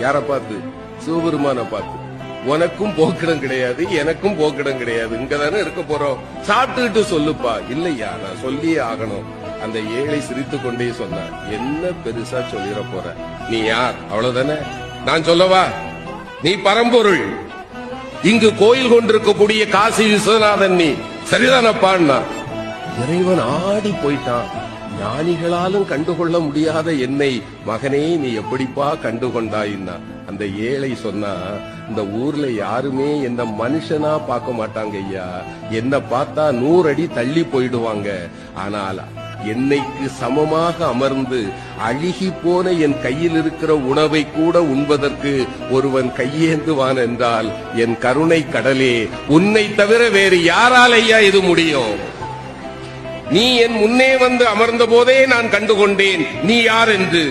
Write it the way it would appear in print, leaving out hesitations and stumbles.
யார பார்த்து? சிவபெருமான பார்த்து. உனக்கும் போக்கிடம் கிடையாது, எனக்கும் போக்கிடம் கிடையாது, இங்கதானே இருக்க போறோம், சாப்பிட்டுக்கிட்டு சொல்லுப்பா. இல்லையா, நான் சொல்லியே ஆகணும். அந்த ஏழை சிரித்துக் கொண்டே சொன்னார், என்ன பெருசா சொல்லிட போற, நீ யார், அவ்வளவுதானே, நான் சொல்லவா, நீ பரம்பொருள், இங்கு கோயில் கொண்டிருக்கக்கூடிய காசி விஸ்வநாதன், நீ சரிதானப்பான்னா. இறைவன் ஆடி போயிட்டான். ஞானிகளாலும் கண்டுகொள்ள முடியாத என்னை மகனே நீ எப்படிப்பா கண்டுகொண்டாயின்னா. அந்த ஏழை சொன்னா, இந்த ஊர்ல யாருமே என்ன மனுஷனா பார்க்க மாட்டாங்க ஐயா, என்ன பார்த்தா 100 அடி தள்ளி போயிடுவாங்க. ஆனால் என்னைக்கு சமமாக அமர்ந்து அழுகி போன என் கையில் இருக்கிற உணவை கூட உண்பதற்கு ஒருவன் கையேந்துவான் என்றால் என் கருணை கடலே, உன்னை தவிர வேறு யாரால் ஐயா இது முடியும்? நீ என் முன்னே வந்து அமர்ந்த போதே நான் கண்டுகொண்டேன் நீ யார் என்று.